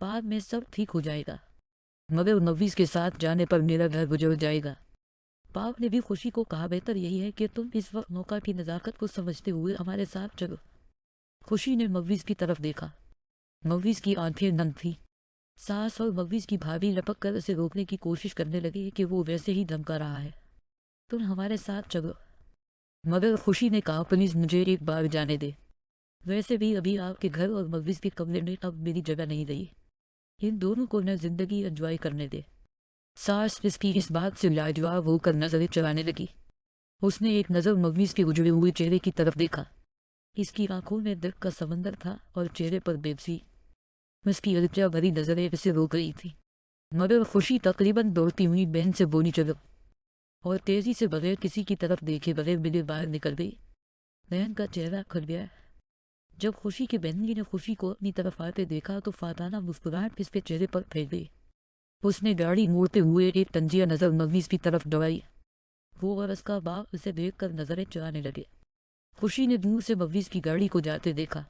بعد میں سب ٹھیک ہو جائے گا، مگر نویز کے ساتھ جانے پر میرا گھر گزر جائے گا۔ باپ نے بھی خوشی کو کہا بہتر یہی ہے کہ تم اس وقت موقع کی نزاکت کو سمجھتے ہوئے ہمارے ساتھ چلو۔ خوشی نے مویز کی طرف دیکھا۔ مویز کی آنکھیں نم تھی۔ ساس اور مویز کی بھابھی لپک کر اسے روکنے کی کوشش کرنے لگی کہ وہ ویسے ہی دھمکا رہا ہے، تم ہمارے ساتھ چلو۔ مگر خوشی نے کہا پلیز مجھے ایک بار جانے دے، ویسے بھی ابھی آپ کے گھر اور مویز کے کمرے میں اب میری جگہ نہیں رہی، ان دونوں کو نہ زندگی انجوائے کرنے دے۔ ساس اس کی اس بات سے لاجواب ہو کر نظریں چلانے لگی۔ اس نے ایک نظر مویز کے اجڑے ہوئے چہرے کی طرف دیکھا۔ اس کی آنکھوں میں درد کا سمندر تھا اور چہرے پر بےبسی۔ اس کی الجھا بھری نظریں اسے روک رہی تھی، مگر خوشی تقریباً دوڑتی ہوئی بہن سے بولی چلو، اور تیزی سے بغیر کسی کی طرف دیکھے بغیر ملے باہر نکل گئی۔ بہن کا چہرہ کھل گیا۔ جب خوشی کی بہنی نے خوشی کو اپنی طرف آتے دیکھا تو فاتحانہ مسکراہٹ اس کے چہرے پر پھیل گئی۔ اس نے گاڑی موڑتے ہوئے ایک تنزیہ نظر مویز کی طرف دوڑائی۔ وہ اور اس کا باپ اسے دیکھ کر نظریں چلانے لگے۔ خوشی نے دور سے مویز کی گاڑی کو جاتے دیکھا۔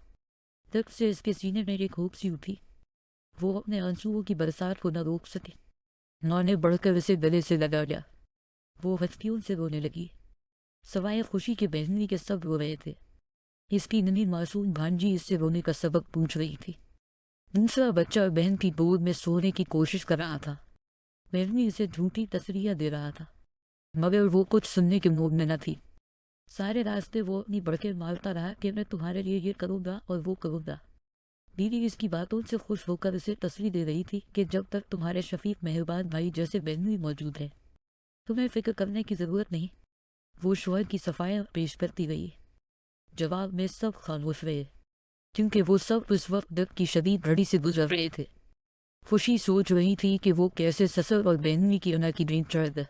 درد سے اس کے سینے میں ایک ہوپ سی اٹھی۔ وہ اپنے آنسوؤں کی برسات کو نہ روک سکی، ماں نے بڑھ کر اسے گلے سے لگا لیا۔ وہ ہچکیوں سے رونے لگی۔ سوائے خوشی کے بہنوئی کے سب رو رہے تھے۔ اس کی ننھی معصوم بھانجی اس سے رونے کا سبب پوچھ رہی تھی۔ دوسرا بچہ بہن کی گود میں سونے کی کوشش کر رہا تھا۔ بہنوئی اسے جھوٹی تسلیاں دے رہا تھا، مگر وہ کچھ سننے کے موڈ میں نہ تھی۔ سارے راستے وہ اپنی بڑکیں مارتا رہا کہ میں تمہارے لیے یہ کروں گا اور وہ کروں گا۔ بیوی اس کی باتوں سے خوش ہو کر اسے تسلی دے رہی تھی کہ جب تک تمہارے شفیق مہربان بھائی جیسے بہنوئی موجود ہے تمہیں فکر کرنے کی ضرورت نہیں۔ وہ شوہر کی صفائیاں پیش کرتی گئی۔ جواب میں سب خاموش رہے، کیونکہ وہ سب اس وقت درد کی شدید گھڑی سے گزر رہے تھے۔ خوشی سوچ رہی تھی کہ وہ کیسے سسر اور بہنوئی کی انا کی دین چڑھ گئے۔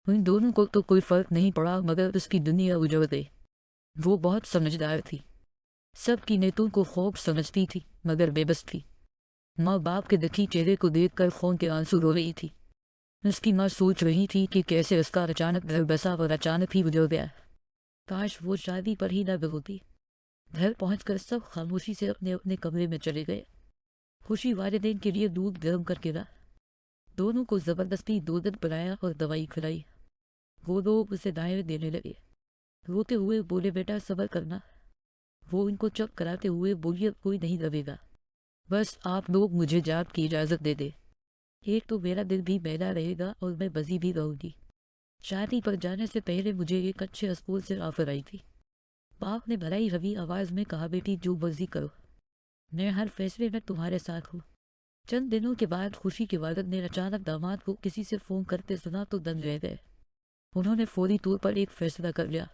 ان دونوں کو تو کوئی فرق نہیں پڑا، مگر اس کی دنیا اجڑ گئی۔ وہ بہت سمجھدار تھی، سب کی نیتوں کو خوب سمجھتی تھی، مگر بے بس تھی۔ ماں باپ کے دکھی چہرے کو دیکھ کر خون کے آنسو رو رہی تھی۔ اس کی ماں سوچ رہی تھی کہ کیسے اس کا اچانک گھر بسا اور اچانک ہی اجڑ گیا۔ کاش وہ شادی پر ہی نہ ہوتی۔ گھر پہنچ کر سب خاموشی سے اپنے اپنے کمرے میں چلے گئے۔ خوشی والدین کے لیے دودھ گرم کر کے لا۔ دونوں کو زبردستی دودھ پلایا اور دوائی کھلائی۔ وہ لوگ اسے دائیں دینے لگے، روتے ہوئے بولے بیٹا صبر کرنا۔ وہ ان کو چپ کراتے ہوئے بولی اب کوئی نہیں دبے گا، بس آپ لوگ مجھے جات کی اجازت دے دے۔ ایک تو میرا دل بھی بیدار رہے گا اور میں بزی بھی رہوں گی۔ شادی پر جانے سے پہلے مجھے ایک اچھے اسکول سے آفر آئی تھی۔ باپ نے بھرائی ہوئی آواز میں کہا بیٹی جو مرضی کرو، میں ہر فیصلے میں تمہارے ساتھ ہوں۔ چند دنوں کے بعد خوشی کے والد نے اچانک داماد کو کسی سے فون کرتے سنا تو دنگ رہ گئے۔ انہوں نے فوری طور پر ایک فیصلہ کر لیا۔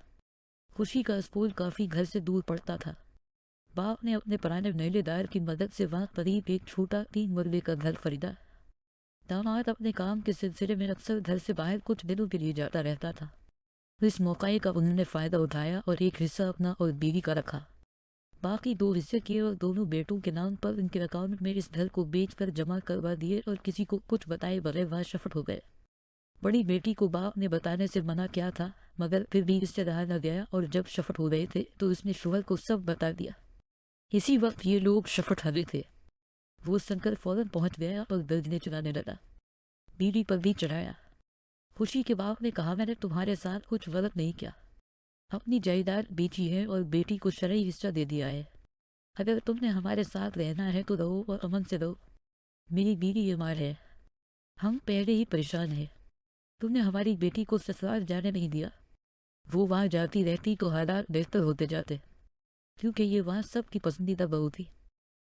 خوشی کا اسکول کافی گھر سے دور پڑتا تھا۔ باپ نے اپنے پرانے نیلے دار کی مدد سے وہاں قریب ایک چھوٹا 3 مرلے کا گھر خریدا۔ داماد اپنے کام کے سلسلے میں اکثر گھر سے باہر کچھ دنوں کے لیے جاتا رہتا تھا۔ اس موقع کا انہوں نے فائدہ اٹھایا اور ایک حصہ اپنا اور بیوی کا رکھا۔ باقی 2 حصے کیے اور دونوں بیٹوں کے نام پر ان کے اکاؤنٹ میں اس گھر کو بیچ کر جمع کروا دیے اور کسی کو کچھ بتائے بغیر وہاں شفٹ ہو گئے۔ بڑی بیٹی کو باپ نے بتانے سے منع کیا تھا، مگر پھر بھی اس سے رہا نہ گیا اور جب شفٹ ہو گئے تھے تو اس نے شوہر کو سب بتا دیا۔ اسی وقت یہ لوگ شفٹ ہوئے تھے۔ وہ سن کر فوراً پہنچ گیا اور گردنے چلانے لگا، بیوی پر بھی چڑھایا۔ خوشی کے باپ نے کہا میں نے تمہارے ساتھ کچھ غلط نہیں کیا، اپنی جائیداد بیچی ہے اور بیٹی کو شرعی حصہ دے دیا ہے۔ اگر تم نے ہمارے ساتھ رہنا ہے تو رہو اور امن سے رہو۔ میری بیوی بیمار ہے، ہم پہلے ہی پریشان ہیں۔ تم نے ہماری بیٹی کو سسرال جانے نہیں دیا، وہ وہاں جاتی رہتی تو حالات بہتر ہوتے جاتے، کیونکہ یہ وہاں سب کی پسندیدہ بہو تھی۔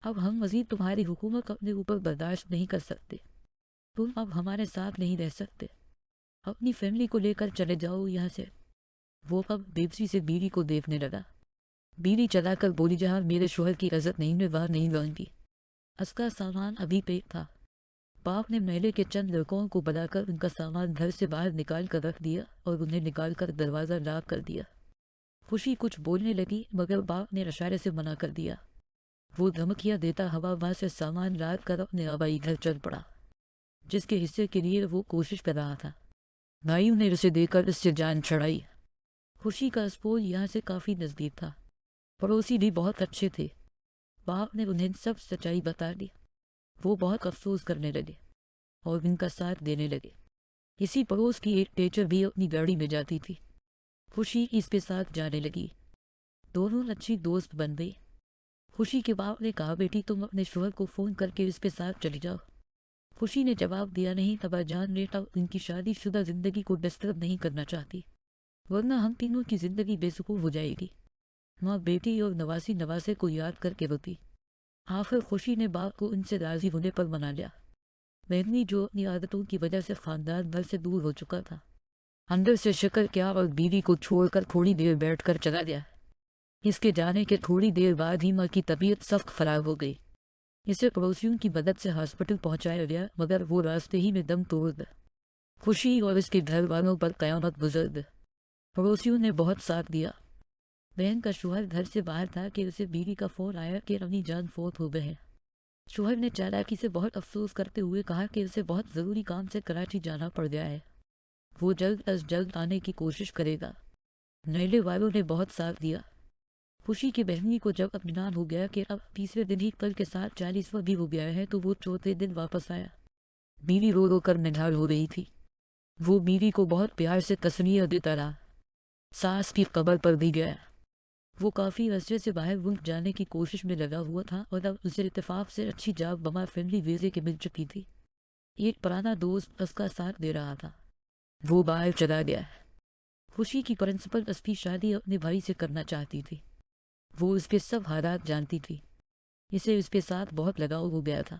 اب ہم مزید تمہاری حکومت اپنے اوپر برداشت نہیں کر سکتے۔ تم اب ہمارے ساتھ نہیں رہ سکتے، اپنی فیملی کو لے کر چلے جاؤ یہاں سے۔ وہ اب بیبسی سے بیوی کو دیکھنے لگا۔ بیوی چلا کر بولی جہاں میرے شوہر کی عزت نہیں میں وہاں نہیں رہوں گی۔ اس کا سامان ابھی پیک تھا۔ باپ نے محلے کے چند لڑکوں کو بلا کر ان کا سامان گھر سے باہر نکال کر رکھ دیا اور انہیں نکال کر دروازہ لاک کر دیا۔ خوشی کچھ بولنے لگی مگر باپ نے اشارے سے منع کر دیا۔ وہ دھمکیاں دیتا ہوا وہاں سے سامان لاد کر اپنے آبائی گھر چل پڑا، جس کے حصے کے لیے وہ کوشش کر رہا تھا۔ بھائیوں نے اسے دے کر اس سے جان چھڑائی۔ خوشی کا اسکول یہاں سے کافی نزدیک تھا، پڑوسی بھی بہت اچھے تھے۔ باپ نے انہیں سب سچائی بتا دی۔ وہ بہت افسوس کرنے لگے اور ان کا ساتھ دینے لگے۔ اسی پڑوس کی ایک ٹیچر بھی اپنی گاڑی میں جاتی تھی۔ خوشی اس کے ساتھ جانے لگی، دونوں اچھی دوست بن گئی۔ خوشی کے باپ نے کہا بیٹی تم اپنے شوہر کو فون کر کے اس کے ساتھ چلی جاؤ۔ خوشی نے جواب دیا نہیں، ابا جان بیٹا ان کی شادی شدہ زندگی کو ڈسٹرب نہیں کرنا چاہتی، ورنہ ہم تینوں کی زندگی بے سکون ہو جائے گی۔ ماں بیٹی اور نواسی نواسے کو یاد کر کے روتی۔ آخر خوشی نے باپ کو ان سے راضی ہونے پر منا لیا۔ بہنی جو اپنی عادتوں کی وجہ سے خاندان بھر سے دور ہو چکا تھا، اندر سے شکر کیا اور بیوی کو چھوڑ کر تھوڑی دیر بیٹھ کر چلا گیا۔ اس کے جانے کے تھوڑی دیر بعد ہی ماں کی طبیعت سخت خراب ہو گئی۔ اسے پڑوسیوں کی مدد سے ہاسپٹل پہنچایا گیا، مگر وہ راستے ہی میں دم توڑ گیا۔ خوشی اور اس کے گھر والوں پر قیامت گزر گئی۔ پڑوسیوں نے بہت ساتھ دیا۔ بہن کا شوہر گھر سے باہر تھا کہ اسے بیوی کا فون آیا کہ اپنی جان فوت ہو گئے ہیں۔ شوہر نے چالاکی سے بہت افسوس کرتے ہوئے کہا کہ اسے بہت ضروری کام سے کراچی جانا پڑ گیا ہے، وہ جلد از جلد آنے کی کوشش کرے گا۔ محلے والوں نے بہت ساتھ دیا۔ خوشی کی بہنی کو جب اطمینان ہو گیا کہ اب تیسرے دن ہی کل کے ساتھ 40واں بھی ہو گیا ہے تو وہ چوتھے دن واپس آیا۔ بیوی رو رو کر نڈھال ہو رہی تھی۔ وہ بیوی کو بہت پیار سے تسلیاں دیتا رہا۔ ساس کی قبر پر بھی گیا۔ وہ کافی عرصے سے باہر ملک جانے کی کوشش میں لگا ہوا تھا اور اب اسے اتفاق سے اچھی جاب بما فیملی ویزے کے مل چکی تھی۔ ایک پرانا دوست اس کا ساتھ دے رہا تھا۔ وہ باہر چلا گیا۔ خوشی کی پرنسپل اس کی شادی اپنے بھائی سے کرنا چاہتی تھی۔ وہ اس کے سب حالات جانتی تھی۔ اسے اس کے ساتھ بہت لگاؤ ہو گیا تھا۔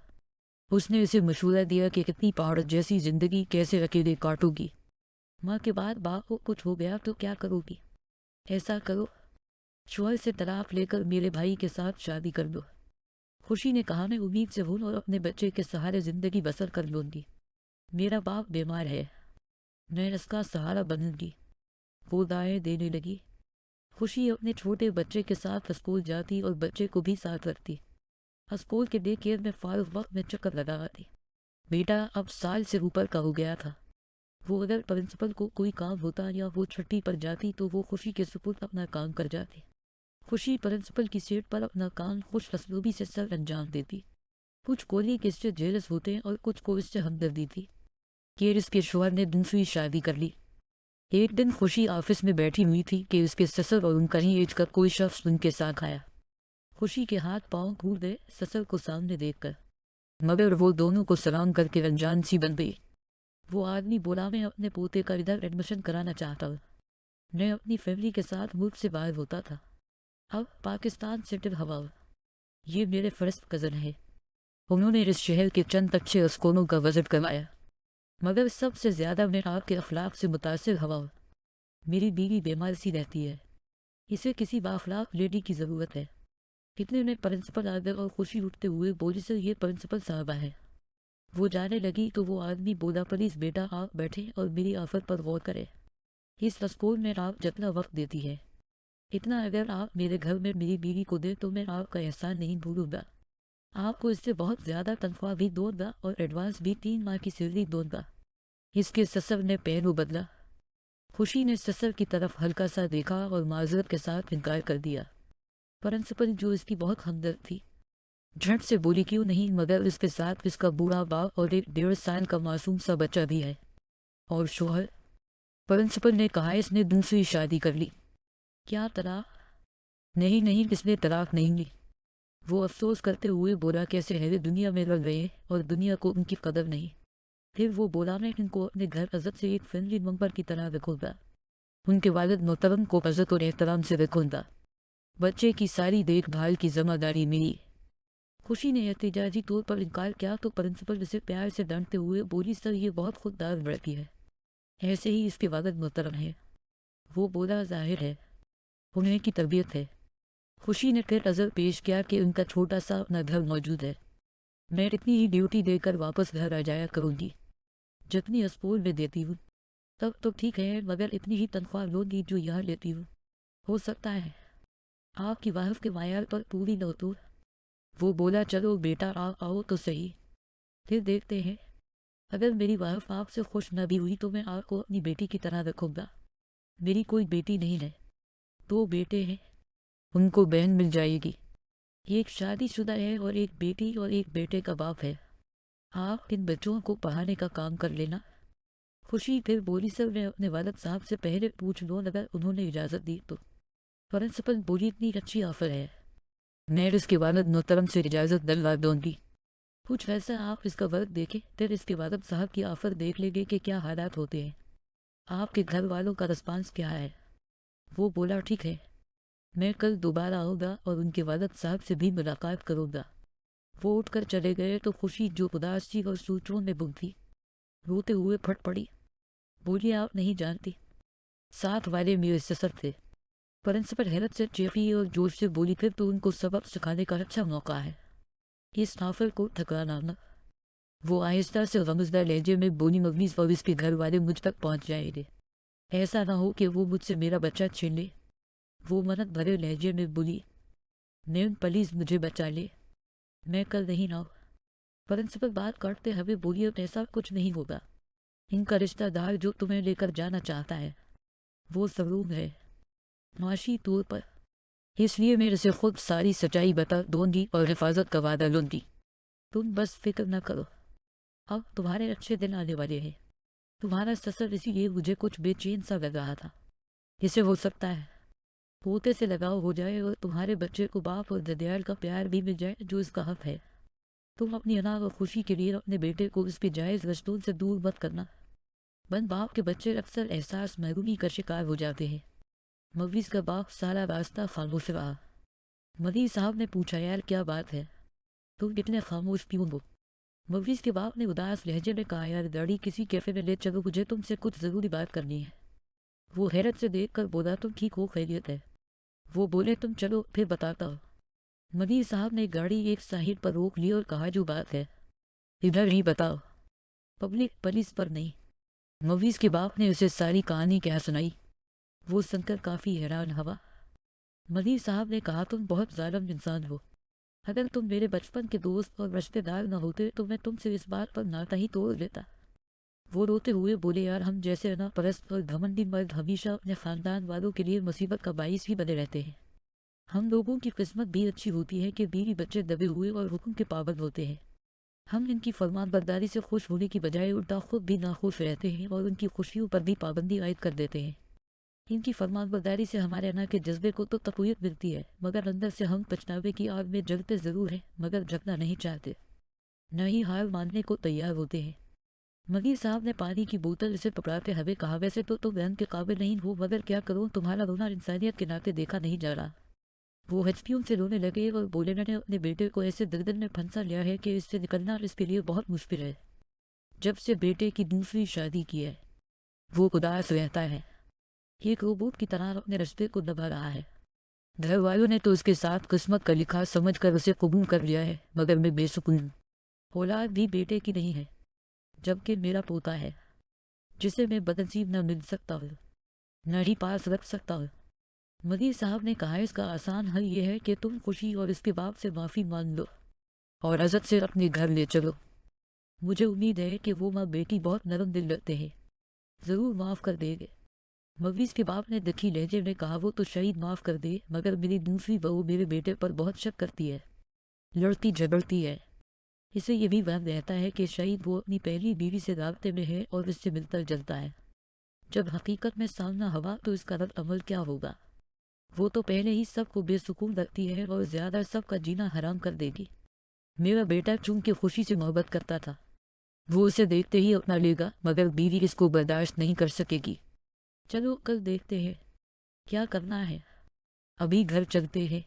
اس نے اسے مشورہ دیا کہ کتنی پہاڑ جیسی زندگی کیسے اکیلے کاٹو گی، ماں کے بعد باپ کو کچھ ہو گیا تو کیا کرو گی؟ ایسا کرو، شوہر سے طلاق لے کر میرے بھائی کے ساتھ شادی کر دو۔ خوشی نے کہا میں امید سے ہوں اور اپنے بچے کے سہارے زندگی بسر کر لوں گی۔ میرا باپ بیمار ہے، میں اس کا سہارا بنوں گی۔ وہ دعائیں دینے لگی۔ خوشی اپنے چھوٹے بچے کے ساتھ اسکول جاتی اور بچے کو بھی ساتھ رکھتی۔ اسکول کے ڈے کیئر میں فارغ وقت میں چکر لگاتی۔ بیٹا اب سال سے اوپر کا ہو گیا تھا۔ وہ اگر پرنسپل کو کوئی کام ہوتا یا وہ چھٹی پر جاتی تو وہ خوشی کے سپرد اپنا کام کر جاتی۔ خوشی پرنسپل کی سیٹ پر اپنا کام خوش اسلوبی سے سر انجام دیتی۔ کچھ کولی کے اس سے جیلس ہوتے اور کچھ کو اس سے ہمدردی تھی کہ اس کے شوہر نے دوسری شادی کر لی۔ ایک دن خوشی آفس میں بیٹھی ہوئی تھی کہ اس کے سسر اور ان کا ہی ایج کا کوئی شخص ان کے ساتھ آیا۔ خوشی کے ہاتھ پاؤں کھول گئے سسر کو سامنے دیکھ کر، مگر وہ دونوں کو سلام کر کے انجان سی بن گئی۔ وہ آدمی بولا میں اپنے پوتے کا ادھر ایڈمیشن کرانا چاہتا ہوں۔ میں اپنی فیملی کے ساتھ ملک سے باہر ہوتا تھا، اب پاکستان سیٹل ہوا ہوں۔ یہ میرے فرسٹ کزن ہے۔ انہوں نے اس شہر کے چند اچھے اسکولوں کا وزٹ کروایا، مگر سب سے زیادہ میں آپ کے اخلاق سے متاثر ہوا ہوں۔ میری بیوی بیمار سی رہتی ہے، اسے کسی بااخلاق لیڈی کی ضرورت ہے۔ اتنے میں پرنسپل آ گئے اور خوشی اٹھتے ہوئے بولی سر یہ پرنسپل صاحبہ ہے۔ وہ جانے لگی تو وہ آدمی بولا پلیز بیٹا آپ بیٹھے اور میری آفت پر غور کرے۔ اس اسکول میں آپ جتنا وقت دیتی ہے، اتنا اگر آپ میرے گھر میں میری بیوی کو دے تو میں آپ کا احسان نہیں بھولوں گا۔ آپ کو اس سے بہت زیادہ تنخواہ بھی دوں گا اور ایڈوانس بھی 3 ماہ کی سیلری دوں گا۔ اس کے سسر نے پہلو بدلا۔ خوشی نے سسر کی طرف ہلکا سا دیکھا اور معذرت کے ساتھ انکار کر دیا۔ پرنسپل جو اس کی بہت ہمدرد تھی جھٹ سے بولی کیوں نہیں، مگر اس کے ساتھ اس کا بوڑھا باپ اور ایک 1.5 سال کا معصوم سا بچہ بھی ہے۔ اور شوہر؟ پرنسپل نے کہا اس نے دوسری شادی کر لی۔ کیا طلاق؟ نہیں اس نے طلاق نہیں لی۔ وہ افسوس کرتے ہوئے بولا کیسے ہے دنیا میں رہ گئے اور دنیا کو ان کی قدر نہیں۔ پھر وہ بولا میں ان کو اپنے گھر عزت سے ایک فیملی ممبر کی طرح رکھوں گا، ان کے والد محترم کو عزت اور احترام سے رکھوں گا، بچے کی ساری دیکھ بھال کی ذمہ داری میری۔ خوشی نے احتجاجی طور پر انکار کیا تو پرنسپل اسے پیار سے ڈانٹتے ہوئے بولی سر یہ بہت خوددار لڑکی ہے، ایسے ہی اس کے والد محترم ہے۔ وہ بولا ظاہر ہے انہیں کی طبیعت ہے۔ خوشی نے پھر عذر پیش کیا کہ ان کا چھوٹا سا اپنا گھر موجود ہے، میں اتنی ہی ڈیوٹی دے کر واپس گھر آ جایا کروں گی جتنی اسکول میں دیتی ہوں۔ تب تو ٹھیک ہے، مگر اتنی ہی تنخواہ لوں گی جو یہاں لیتی ہوں۔ ہو سکتا ہے آپ کی واہف کے معیار پر پوری نہ تو۔ وہ بولا چلو بیٹا آپ آؤ تو صحیح، پھر دیکھتے ہیں۔ اگر میری واہف آپ سے خوش نہ بھی ہوئی تو میں آپ کو اپنی بیٹی کی طرح رکھوں گا۔ میری کوئی بیٹی نہیں ہے، 2 بیٹے ہیں، ان کو بہن مل جائے گی۔ ایک شادی شدہ ہے اور ایک بیٹی اور ایک بیٹے کا باپ ہے۔ آپ ان بچوں کو پڑھانے کا کام کر لینا۔ خوشی پھر بولی سر میں اپنے والد صاحب سے پہلے پوچھ لوں اگر انہوں نے اجازت دی تو۔ پرنسپل بولی اتنی اچھی آفر ہے، میں اس کے والد محترم سے اجازت دلوا دوں گی۔ کچھ ویسا آپ اس کا ورک دیکھیں، پھر اس کے والد صاحب کی آفر دیکھ لیں گے کہ کیا حالات ہوتے ہیں، آپ کے گھر والوں کا رسپانس کیا ہے۔ وہ بولا ٹھیک ہے، میں کل دوبارہ آؤں گا اور ان کے والد صاحب سے بھی ملاقات کروں گا۔ وہ اٹھ کر چلے گئے تو خوشی جو اداس تھی اور سوچوں میں گم تھی روتے ہوئے پھٹ پڑی۔ بولی آپ نہیں جانتی، ساتھ والے میرے سسر تھے۔ پرنسپل حیرت سے چیخی اور جوش سے بولی پھر تو ان کو سبق سکھانے کا اچھا موقع ہے، اس نافل کو ٹھکرانا نہ۔ وہ آہستہ سے غمزدہ لہجے میں بولی مغویز اور اس کے گھر والے مجھ تک پہنچ جائیں گے، ایسا نہ ہو کہ وہ مجھ سے میرا بچہ چھین لے۔ وہ منت بھرے لہجے میں بولی نیم پلیز مجھے بچا لے، میں کل نہیں لاؤں۔ پرنسپل بات کاٹتے ہوئے بولی اب ایسا کچھ نہیں ہوگا، ان کا رشتہ دار جو تمہیں لے کر جانا چاہتا ہے وہ سرور ہے معاشی طور پر، اس لیے میں اسے خود ساری سچائی بتا دوں گی اور حفاظت کا وعدہ لوں گی۔ تم بس فکر نہ کرو، اب تمہارے اچھے دن آنے والے ہیں۔ تمہارا سسر اسی لیے مجھے کچھ بے چین سا لگ رہا تھا، اسے ہو سکتا ہے پوتے سے لگاؤ ہو جائے اور تمہارے بچے کو باپ اور ددیال کا پیار بھی مل جائے جو اس کا حق ہے۔ تم اپنی انا اور خوشی کے لیے اپنے بیٹے کو اس کے جائز رشتوں سے دور مت کرنا۔ بن باپ کے بچے اکثر احساس محرومی کا شکار ہو جاتے ہیں۔ مویز کا باپ سارا راستہ خاموش رہا۔ مدیر صاحب نے پوچھا یار کیا بات ہے، تم اتنے خاموش کیوں ہو؟ مویز کے باپ نے اداس لہجے میں کہا یار گاڑی کسی کیفے میں لے چلو، مجھے تم سے کچھ ضروری بات کرنی ہے۔ وہ حیرت سے دیکھ کر بولا تم ٹھیک ہو، خیریت ہے؟ وہ بولے تم چلو پھر بتاتا ہوں۔ مدیر صاحب نے گاڑی ایک ساحل پر روک لی اور کہا جو بات ہے ادھر ہی بتاؤ، پبلک پولیس پر نہیں۔ مویز کے باپ نے اسے ساری کہانی کیا سنائی۔ وہ سن کر کافی حیران ہوا۔ مدیر صاحب نے کہا تم بہت ظالم انسان ہو، اگر تم میرے بچپن کے دوست اور رشتے دار نہ ہوتے تو میں تم سے اس بات پر ناتا ہی توڑ دیتا۔ وہ روتے ہوئے بولے یار ہم جیسے انا پرست اور گھمنڈی مرد ہمیشہ اپنے خاندان والوں کے لیے مصیبت کا باعث ہی بنے رہتے ہیں۔ ہم لوگوں کی قسمت بھی اچھی ہوتی ہے کہ بیوی بچے دبے ہوئے اور حکم کے پابند ہوتے ہیں۔ ہم ان کی فرمان برداری سے خوش ہونے کی بجائے الٹا خود بھی ناخوش رہتے ہیں اور ان کی خوشیوں پر بھی پابندی عائد کر دیتے ہیں۔ ان کی فرمان برداری سے ہمارے انا کے جذبے کو تو تقویت ملتی ہے، مگر اندر سے ہم پچھتاوے کی آگ میں جلتے ضرور ہیں مگر جھکنا نہیں چاہتے، نہ ہی ہار ماننے کو تیار ہوتے ہیں۔ مدیر صاحب نے پانی کی بوتل اسے پکڑاتے ہوئے کہا ویسے تو تم بہن کے قابل نہیں ہو، مگر کیا کروں تمہارا رونا انسانیت کے ناطے دیکھا نہیں جا رہا۔ وہ ہچکیوں سے رونے لگے اور بولے میں نے اپنے بیٹے کو ایسے دلدل میں پھنسا لیا ہے کہ اس سے نکلنا اس کے لیے بہت مشکل ہے۔ جب سے بیٹے کی دوسری شادی کی ہے وہ اداس رہتا ہے، ایک روبوٹ کی طرح اپنے رشتے کو دبا رہا ہے۔ گھر والوں نے تو اس کے ساتھ قسمت کا لکھا سمجھ کر اسے قبول کر لیا ہے، مگر میں بے سکون ہوں۔ اولاد بھی بیٹے کی نہیں ہے، جبکہ میرا پوتا ہے جسے میں بدنصیب نہ مل سکتا ہوں، نہ ہی پاس رکھ سکتا ہوں۔ مدیر صاحب نے کہا اس کا آسان حل یہ ہے کہ تم خوشی اور اس کے باپ سے معافی مانگ لو اور عزت سے اپنے گھر لے چلو۔ مجھے امید ہے کہ وہ ماں بیٹی بہت نرم دل رکھتے ہیں، ضرور معاف کر دے گے۔ مویز کے باپ نے دکھی لہجے میں کہا وہ تو شہید معاف کر دے، مگر میری دوسری بہو میرے بیٹے پر بہت شک کرتی ہے، لڑتی جھگڑتی ہے۔ اسے یہ بھی وہم رہتا ہے کہ شاید وہ اپنی پہلی بیوی سے رابطے میں ہے اور اس سے ملتا جلتا ہے۔ جب حقیقت میں سامنا ہوا تو اس کا رد عمل کیا ہوگا؟ وہ تو پہلے ہی سب کو بے سکون رکھتی ہے اور زیادہ سب کا جینا حرام کر دے گی۔ میرا بیٹا چونکہ خوشی سے محبت کرتا تھا، وہ اسے دیکھتے ہی اپنا لے گا، مگر بیوی اس کو برداشت نہیں کر سکے گی۔ چلو کل دیکھتے ہیں کیا کرنا ہے، ابھی گھر چلتے ہیں۔